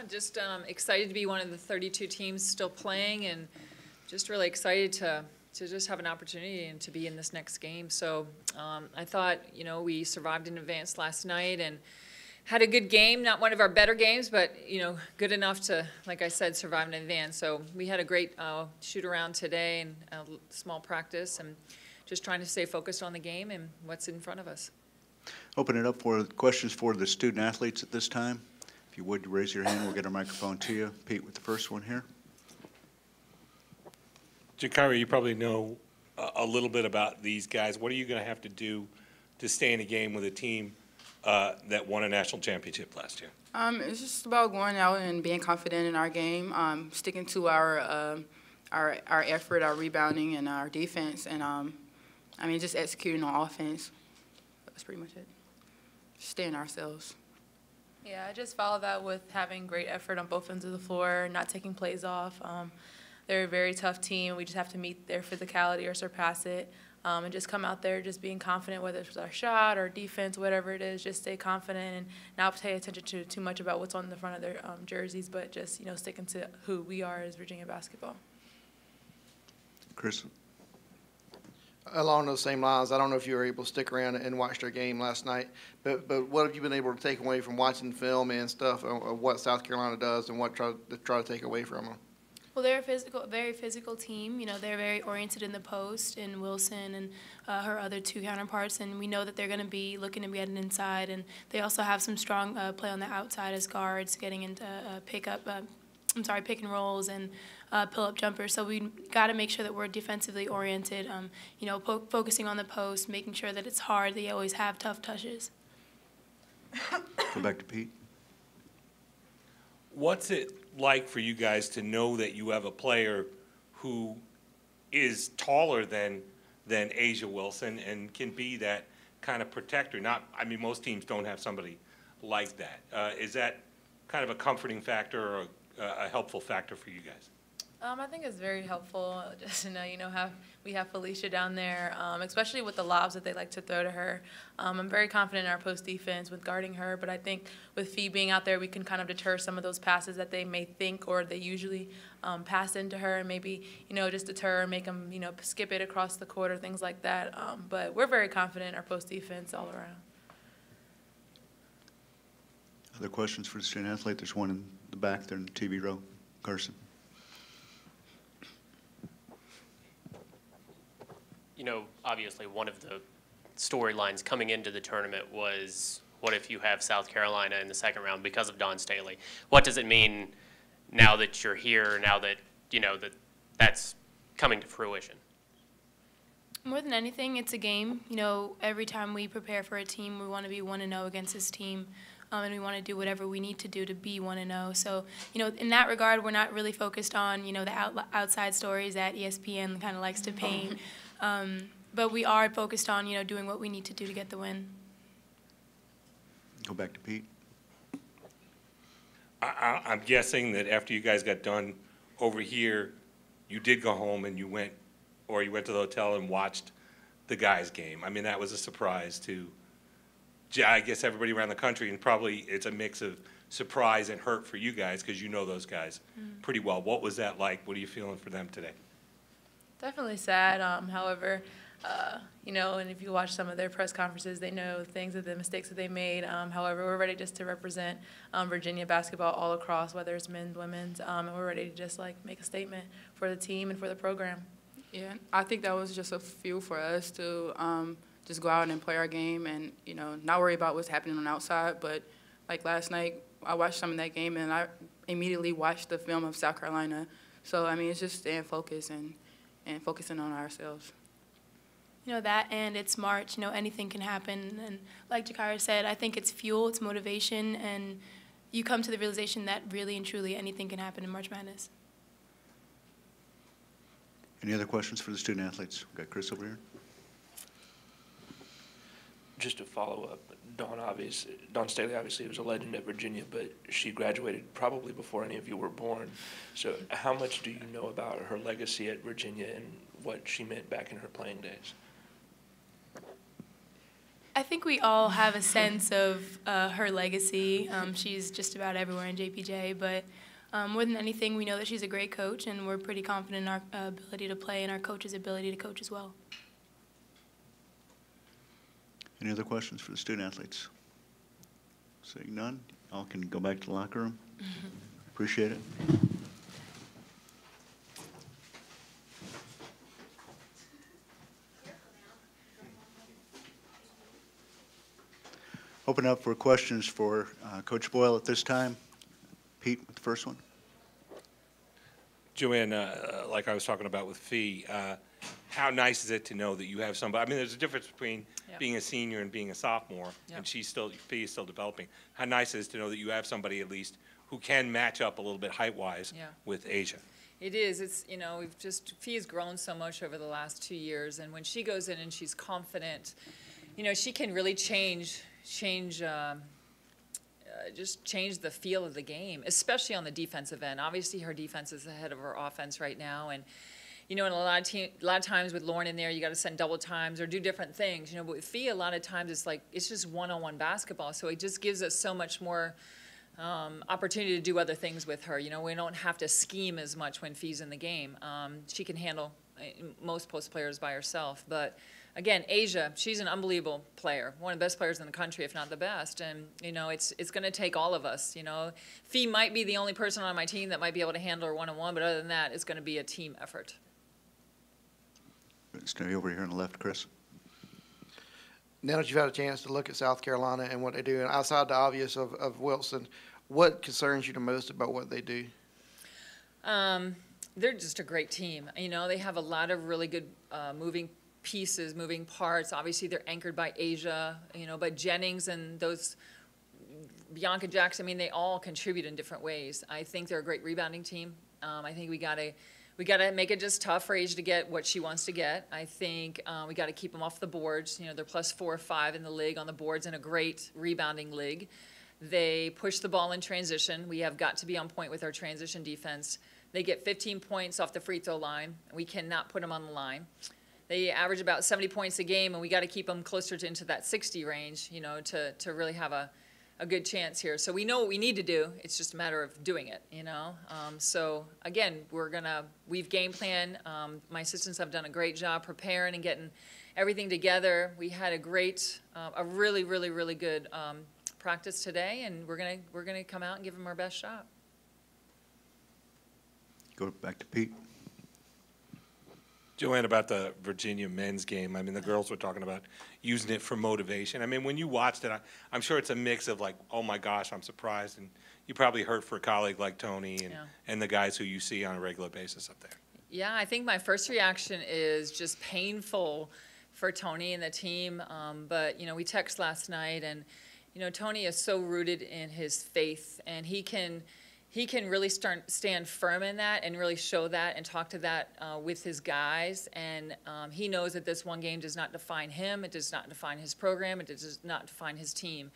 just excited to be one of the 32 teams still playing, and just really excited to just have an opportunity and to be in this next game. So I thought, we survived in advance last night and had a good game, not one of our better games, but, good enough to, like I said, survive in advance. So we had a great shoot around today and a small practice, and just trying to stay focused on the game and what's in front of us. Open it up for questions for the student athletes at this time. If you would, raise your hand. We'll get a microphone to you. Pete with the first one here. Jakari, you probably know a little bit about these guys. What are you going to have to do to stay in a game with a team that won a national championship last year? It's just about going out and being confident in our game, sticking to our effort, our rebounding, and our defense, and just executing on offense. That's pretty much it. Just staying ourselves. Yeah, I just follow that with having great effort on both ends of the floor, not taking plays off. They're a very tough team. We just have to meet their physicality or surpass it, and just come out there just being confident, whether it's our shot or defense, whatever it is, just stay confident and not pay attention to too much about what's on the front of their jerseys, but just, sticking to who we are as Virginia basketball. Chris? Along those same lines, I don't know if you were able to stick around and watch their game last night, but what have you been able to take away from watching film and stuff of what South Carolina does and what try to take away from them? Well, they're a very physical team. They're very oriented in the post, and Wilson and her other two counterparts, and we know that they're going to be looking to get an inside, and they also have some strong play on the outside as guards, getting into pick and rolls and pull-up jumpers. So we got to make sure that we're defensively oriented, focusing on the post, making sure that it's hard. They always have tough touches. Go back to Pete. What's it like for you guys to know that you have a player who is taller than Asia Wilson and can be that kind of protector? Most teams don't have somebody like that. Is that kind of a comforting factor or a helpful factor for you guys? I think it's very helpful just to know, we have Felicia down there, especially with the lobs that they like to throw to her. I'm very confident in our post defense with guarding her, but I think with Fee being out there, we can kind of deter some of those passes that they may think or they usually pass into her, and maybe, just deter, make them, skip it across the court or things like that. But we're very confident in our post defense all around. Other questions for the student athlete? There's one in the back there in the TV row. Carson. Obviously one of the storylines coming into the tournament was, what if you have South Carolina in the second round because of Dawn Staley? What does it mean now that you're here, now that, that's coming to fruition? More than anything, it's a game. Every time we prepare for a team, we want to be 1-0 against this team. And we want to do whatever we need to do to be 1-0. So, in that regard, we're not really focused on, the outside stories that ESPN kind of likes to paint. But we are focused on, doing what we need to do to get the win. Go back to Pete. I'm guessing that after you guys got done over here, you did go home and you went to the hotel and watched the guys' game. That was a surprise to, I guess, everybody around the country, and probably it's a mix of surprise and hurt for you guys because you know those guys pretty well. What was that like? What are you feeling for them today? Definitely sad. However, and if you watch some of their press conferences, they know the mistakes that they made. However, we're ready just to represent Virginia basketball all across, whether it's men's, women's, and we're ready to just make a statement for the team and for the program. Yeah, I think that was just a fuel for us to just go out and play our game and, not worry about what's happening on the outside. But like last night, I watched some of that game and I immediately watched the film of South Carolina. So, it's just staying focused and focusing on ourselves. That, and it's March, anything can happen. And like Jakari said, I think it's fuel, it's motivation, and you come to the realization that really and truly anything can happen in March Madness. Any other questions for the student athletes? We've got Chris over here. Just to follow up, Dawn Staley obviously was a legend at Virginia, but she graduated probably before any of you were born. So how much do you know about her legacy at Virginia and what she meant back in her playing days? think we all have a sense of her legacy. She's just about everywhere in JPJ, but more than anything, we know that she's a great coach, and we're pretty confident in our ability to play and our coach's ability to coach as well. Any other questions for the student athletes? Seeing none, all can go back to the locker room. Appreciate it. Open up for questions for Coach Boyle at this time. Pete with the first one. Joanne, like I was talking about with Fee, how nice is it to know that you have somebody? I mean, there's a difference between being a senior and being a sophomore, and Fee is still developing. How nice is it to know that you have somebody at least who can match up a little bit height-wise with Asia? It is. It's, you know, Fee has grown so much over the last 2 years, and when she goes in and she's confident, you know, she can really just change the feel of the game, especially on the defensive end. Obviously, her defense is ahead of her offense right now, and you know, and a lot of times with Lauren in there, you got to send double times or do different things. You know, but with Fee, a lot of times it's just one-on-one basketball, so it just gives us so much more opportunity to do other things with her. You know, we don't have to scheme as much when Fee's in the game. She can handle most post players by herself, but. Again, Asia, she's an unbelievable player, one of the best players in the country, if not the best. And, you know, it's going to take all of us, you know. Fee might be the only person on my team that might be able to handle her one-on-one, but other than that, it's going to be a team effort. Stay over here on the left, Chris. Now that you've had a chance to look at South Carolina and what they do, and outside the obvious of Wilson, what concerns you the most about what they do? They're just a great team. You know, they have a lot of really good moving parts. Obviously, they're anchored by Asia, you know, but Jennings and those Bianca Jackson, I mean, they all contribute in different ways. I think they're a great rebounding team. I think we gotta make it just tough for Asia to get what she wants to get. I think we got to keep them off the boards. You know, they're +4 or 5 in the league on the boards in a great rebounding league. They push the ball in transition. We have got to be on point with our transition defense. They get 15 points off the free throw line. We cannot put them on the line. They average about 70 points a game, and we got to keep them closer into that 60 range, you know, to really have a good chance here. So we know what we need to do. It's just a matter of doing it, you know. So again, we've game planned. My assistants have done a great job preparing and getting everything together. We had a really, really, really good practice today, and we're gonna come out and give them our best shot. Go back to Pete. Joanne, about the Virginia men's game, I mean, the girls were talking about using it for motivation. I mean, when you watched it, I'm sure it's a mix of like, oh my gosh, I'm surprised, and you probably hurt for a colleague like Tony and the guys who you see on a regular basis up there. Yeah, I think my first reaction is just painful for Tony and the team, but, you know, we texted last night, and, you know, Tony is so rooted in his faith, and he can really stand firm in that and really show that and talk to that with his guys. And he knows that this one game does not define him. It does not define his program. It does not define his team.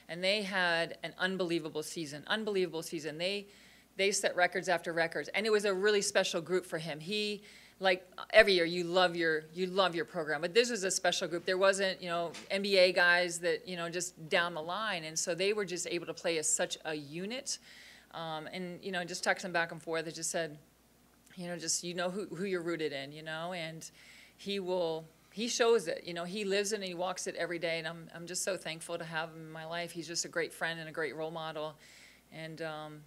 And they had an unbelievable season, They set records after records. And it was a really special group for him. He, like every year, you love your program. But this was a special group. There wasn't, you know, NBA guys that, you know, just down the line. And so they were just able to play as such a unit. And, you know, just texting back and forth, it just said, you know, just, you know who you're rooted in, you know, and he shows it, you know, he lives it and he walks it every day, and I'm just so thankful to have him in my life. He's just a great friend and a great role model, and,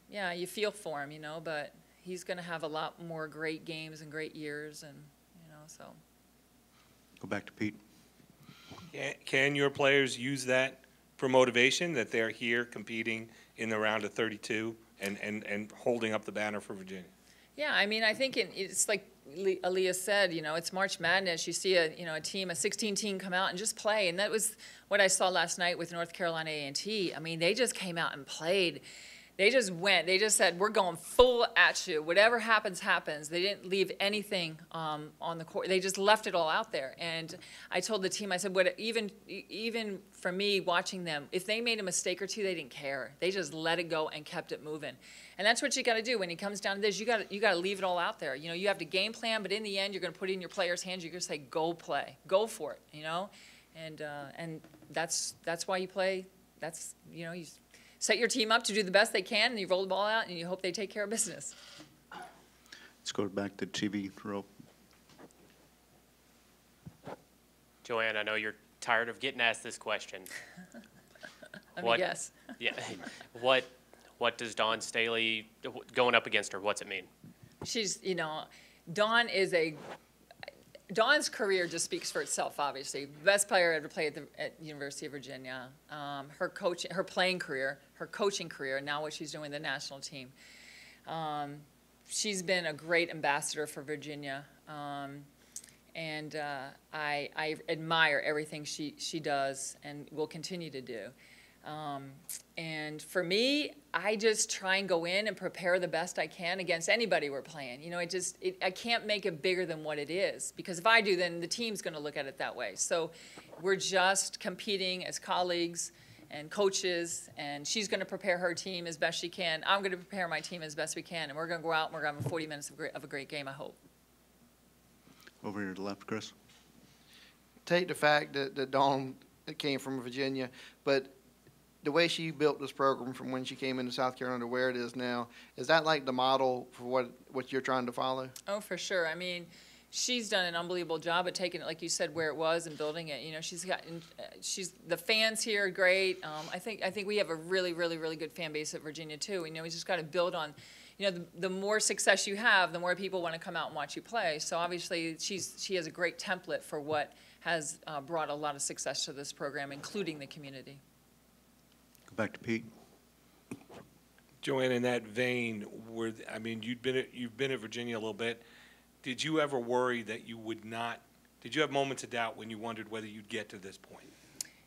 yeah, you feel for him, you know, but he's going to have a lot more great games and great years, and, you know, so. Go back to Pete. Can your players use that for motivation, that they're here competing in the round of 32 and holding up the banner for Virginia? Yeah, I mean, I think it's like Aaliyah said, you know, it's March Madness. You see a 16 team come out and just play, and that was what I saw last night with North Carolina A&T. I mean, they just came out and played. They just went. They just said, we're going full at you. Whatever happens, happens. They didn't leave anything on the court. They just left it all out there. And I told the team, I said, even for me watching them, if they made a mistake or two, they didn't care. They just let it go and kept it moving. And that's what you got to do when it comes down to this. You got to leave it all out there. You know, you have to game plan, but in the end, you're going to put it in your players' hands. You're going to say, go play, go for it. You know. And that's why you play. That's, you know, you set your team up to do the best they can, and you roll the ball out, and you hope they take care of business. Let's go back to TV row. Joanne, I know you're tired of getting asked this question. Let me guess. Yeah. What does Dawn Staley, going up against her, what's it mean? She's, you know, Dawn's career just speaks for itself, obviously. Best player ever played at University of Virginia. Her playing career, her coaching career, and now what she's doing with the national team. She's been a great ambassador for Virginia. And I admire everything she does and will continue to do. And for me, I just try and go in and prepare the best I can against anybody we're playing. You know, I can't make it bigger than what it is, because if I do, then the team's going to look at it that way. So we're just competing as colleagues and coaches, and she's going to prepare her team as best she can. I'm going to prepare my team as best we can, and we're going to go out and we're going to have 40 minutes of a great game, I hope. Over here to the left, Chris. Take the fact that Dawn came from Virginia, but the way she built this program from when she came into South Carolina to where it is now, is that like the model for what you're trying to follow? Oh, for sure. I mean, she's done an unbelievable job at taking it, like you said, where it was and building it. You know, the fans here are great. I think we have a really, really, really good fan base at Virginia too. You know, we just got to build on. You know, the more success you have, the more people want to come out and watch you play. So obviously, she has a great template for what has brought a lot of success to this program, including the community. Go back to Pete. Joanne, in that vein, I mean, you've been at Virginia a little bit. Did you ever worry that you would not? Did you have moments of doubt when you wondered whether you'd get to this point?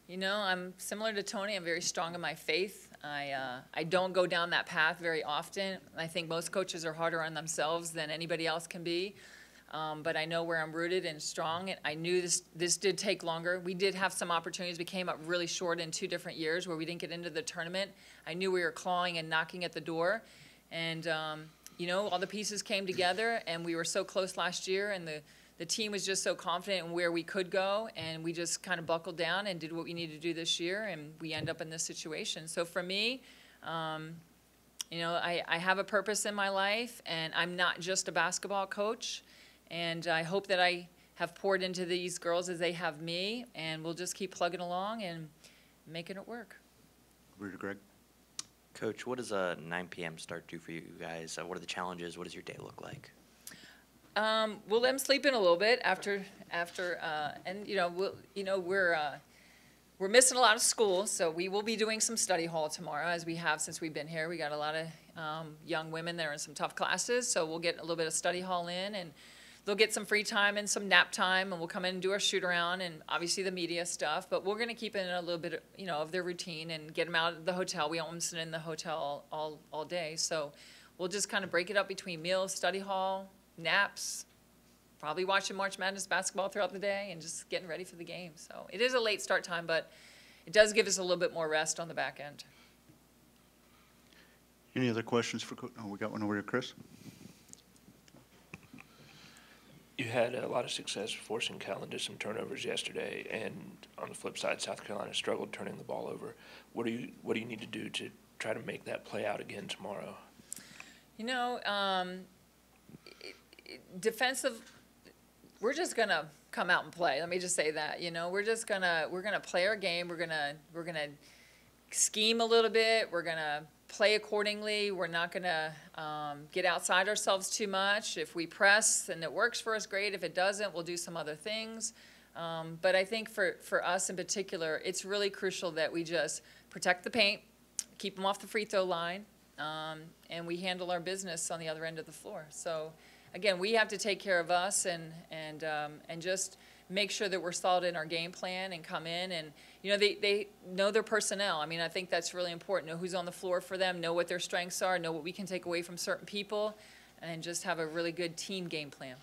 You know, I'm similar to Tony. I'm very strong in my faith. I don't go down that path very often. I think most coaches are harder on themselves than anybody else can be. But I know where I'm rooted and strong. And I knew this did take longer. We did have some opportunities. We came up really short in 2 different years where we didn't get into the tournament. I knew we were clawing and knocking at the door. And, you know, all the pieces came together, and we were so close last year, and the team was just so confident in where we could go, and we just kind of buckled down and did what we needed to do this year, and we end up in this situation. So for me, you know, I have a purpose in my life, and I'm not just a basketball coach, and I hope that I have poured into these girls as they have me, and we'll just keep plugging along and making it work. Over to Greg. Coach, what does a 9 p.m. start do for you guys? What are the challenges? What does your day look like? We'll let them sleep in a little bit after, and we're missing a lot of school, so we will be doing some study hall tomorrow, as we have since we've been here. We got a lot of young women that are in some tough classes, so we'll get a little bit of study hall in, and they'll get some free time and some nap time, and we'll come in and do our shoot around, and obviously the media stuff. But we're going to keep in a little bit, of their routine and get them out of the hotel. We don't want them sitting in the hotel all day, so we'll just kind of break it up between meals, study hall, naps, probably watching March Madness basketball throughout the day, and just getting ready for the game. So it is a late start time, but it does give us a little bit more rest on the back end. Any other questions for Coach? Oh, we got one over here, Chris. You had a lot of success forcing Cal into some turnovers yesterday, and on the flip side, South Carolina struggled turning the ball over. What do you need to do to try to make that play out again tomorrow? You know, defensive. We're just gonna come out and play. Let me just say that. You know, we're gonna play our game. We're gonna scheme a little bit. We're gonna play accordingly. We're not gonna get outside ourselves too much. If we press and it works for us, great. If it doesn't, we'll do some other things. But I think for us in particular, it's really crucial that we just protect the paint, keep them off the free throw line, and we handle our business on the other end of the floor. So again, we have to take care of us and just make sure that we're solid in our game plan and come in and, they know their personnel. I mean, I think that's really important. Know who's on the floor for them, know what their strengths are, know what we can take away from certain people, and just have a really good team game plan.